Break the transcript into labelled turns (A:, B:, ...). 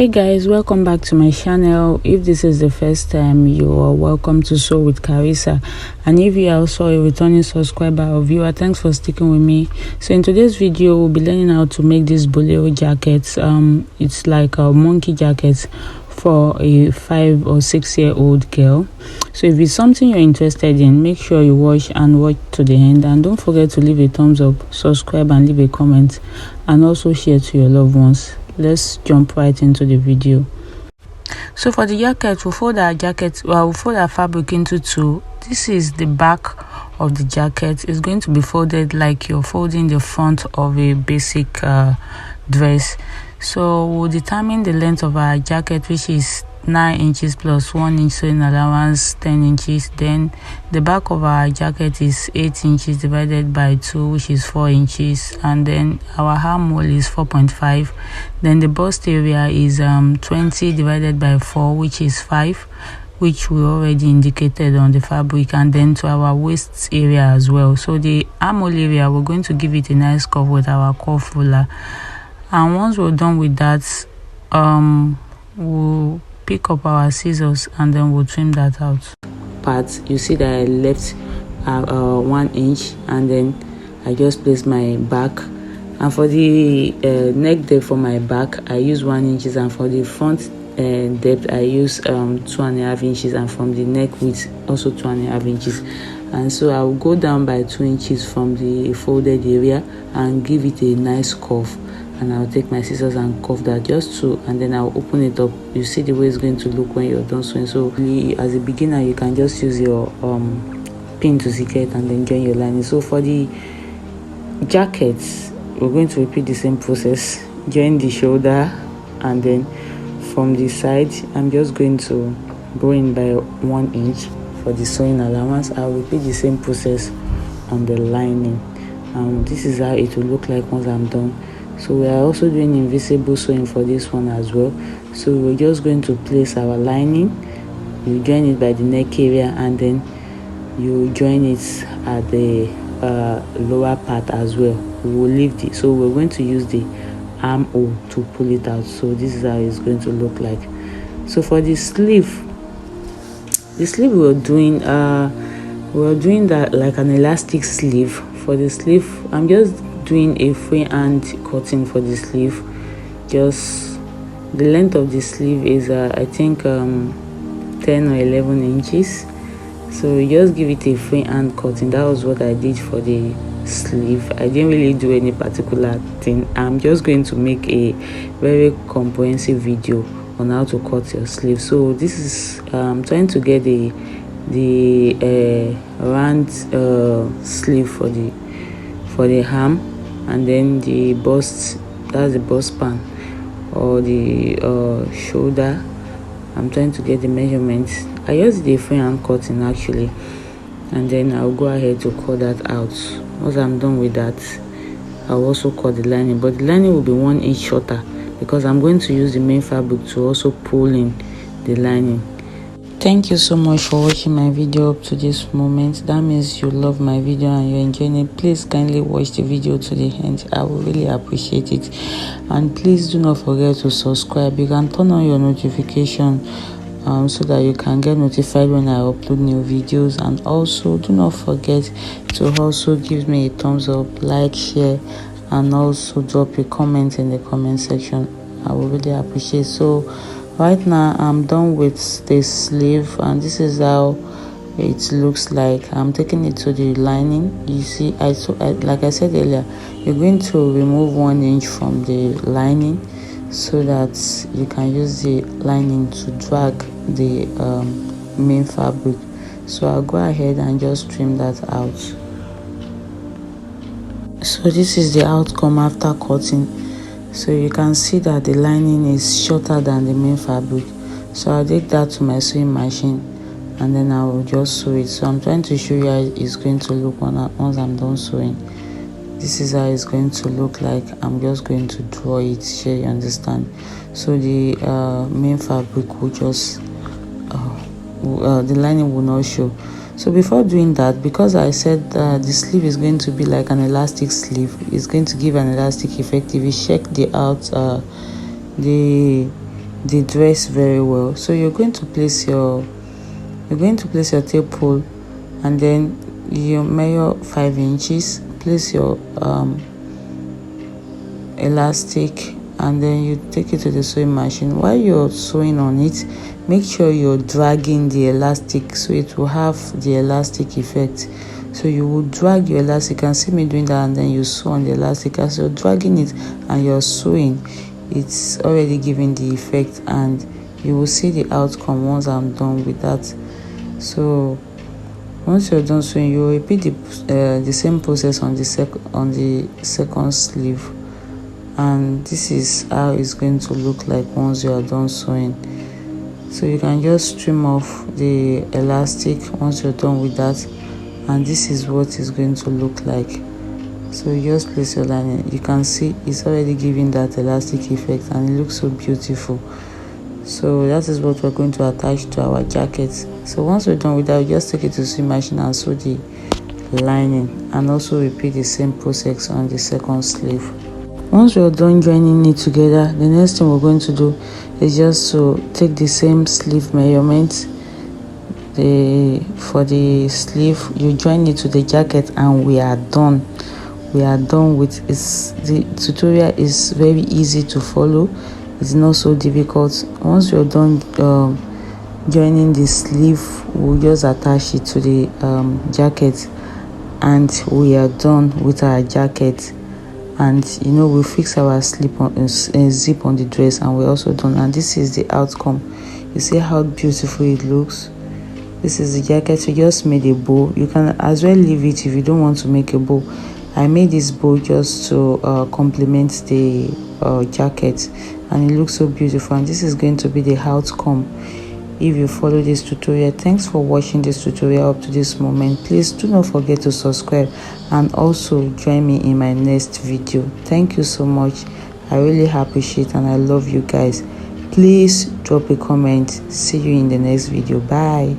A: Hey guys, welcome back to my channel. If this is the first time, you are welcome to Sew with Carissa, and if you are also a returning subscriber or viewer, thanks for sticking with me. So in today's video, we'll be learning how to make this Bolero jackets. It's like a monkey jacket for a 5 or 6 year old girl. So if it's something you're interested in, make sure you watch to the end, and don't forget to leave a thumbs up, subscribe, and leave a comment, and also share to your loved ones. Let's jump right into the video. So for the jacket, we'll fold our fabric into two. This is the back of the jacket. It's going to be folded like you're folding the front of a basic dress. So we'll determine the length of our jacket, which is 9 inches plus 1 inch sewing allowance, 10 inches. Then the back of our jacket is 8 inches divided by 2, which is 4 inches. And then our armhole is 4.5. Then the bust area is 20 divided by 4, which is 5, which we already indicated on the fabric. And then to our waist area as well. So the armhole area, we're going to give it a nice curve with our curve ruler. And once we're done with that, we'll pick up our scissors and then we'll trim that out. Part, you see that I left 1 inch, and then I just placed my back. And for the neck depth for my back, I use 1 inch, and for the front depth, I use 2.5 inches, and from the neck width also 2.5 inches. And so I will go down by 2 inches from the folded area and give it a nice curve. And I'll take my scissors and curve that just so, and then I'll open it up. You see the way it's going to look when you're done sewing. So as a beginner, you can just use your pin to secure it and then join your lining. So for the jackets, we're going to repeat the same process. Join the shoulder, and then from the side, I'm just going to go in by 1 inch for the sewing allowance. I'll repeat the same process on the lining. This is how it will look like once I'm done. So we are also doing invisible sewing for this one as well. So we're just going to place our lining. You join it by the neck area, and then you join it at the lower part as well. We will leave it. So we're going to use the armhole to pull it out. So this is how it's going to look like. So for the sleeve we're doing that like an elastic sleeve. For the sleeve, I'm just doing a freehand cutting for the sleeve. Just the length of the sleeve is I think 10 or 11 inches. So you just give it a freehand cutting. That was what I did for the sleeve. I didn't really do any particular thing. I'm just going to make a very comprehensive video on how to cut your sleeve. So this is trying to get the round sleeve for the arm, and then the bust, that's the bust span, or the shoulder. I'm trying to get the measurements. I used the freehand cutting actually, and then I'll go ahead to cut that out. Once I'm done with that, I'll also cut the lining, but the lining will be 1 inch shorter because I'm going to use the main fabric to also pull in the lining. Thank you so much for watching my video up to this moment. That means you love my video and you're enjoying it. Please kindly watch the video to the end. I will really appreciate it. And please do not forget to subscribe. You can turn on your notification so that you can get notified when I upload new videos. And also do not forget to also give me a thumbs up, like, share, and also drop a comment in the comment section. I will really appreciate. So right now I'm done with the sleeve, and this is how it looks like. I'm taking it to the lining. You see, like I said earlier, you're going to remove 1 inch from the lining so that you can use the lining to drag the main fabric. So I'll go ahead and just trim that out. So this is the outcome after cutting. So you can see that the lining is shorter than the main fabric. So I'll take that to my sewing machine, and then I will just sew it. So I'm trying to show you how it's going to look once I'm done sewing. This is how it's going to look like. I'm just going to draw it here, you understand. So the main fabric will just the lining will not show. So before doing that, because I said the sleeve is going to be like an elastic sleeve, it's going to give an elastic effect. If you check the the dress very well. So you're going to place your tape pull, and then you measure 5 inches, place your elastic, and then you take it to the sewing machine. While you're sewing on it, make sure you're dragging the elastic so it will have the elastic effect. So you will drag your elastic. You can see me doing that, and then you sew on the elastic. As you're dragging it and you're sewing, it's already giving the effect, and you will see the outcome once I'm done with that. So once you're done sewing, you repeat the same process on the second sleeve, and this is how it's going to look like once you are done sewing. So you can just trim off the elastic once you're done with that, and this is what it's going to look like. So you just place your lining. You can see it's already giving that elastic effect, and it looks so beautiful. So that is what we're going to attach to our jacket. So once we're done with that, we just take it to the sewing machine and sew the lining, and also repeat the same process on the second sleeve. Once we're done joining it together, the next thing we're going to do is just to take the same sleeve measurement. For the sleeve, you join it to the jacket, and we are done. We are done with it. The tutorial is very easy to follow. It's not so difficult. Once you're done joining the sleeve, we'll just attach it to the jacket, and we are done with our jacket. And we fix our zip on the dress, and we're also done. And this is the outcome. You see how beautiful it looks. This is the jacket. We just made a bow. You can as well leave it if you don't want to make a bow. I made this bow just to complement the jacket, and it looks so beautiful. And this is going to be the outcome if you follow this tutorial. Thanks for watching this tutorial up to this moment. Please do not forget to subscribe, and also join me in my next video. Thank you so much. I really appreciate, and I love you guys. Please drop a comment. See you in the next video. Bye.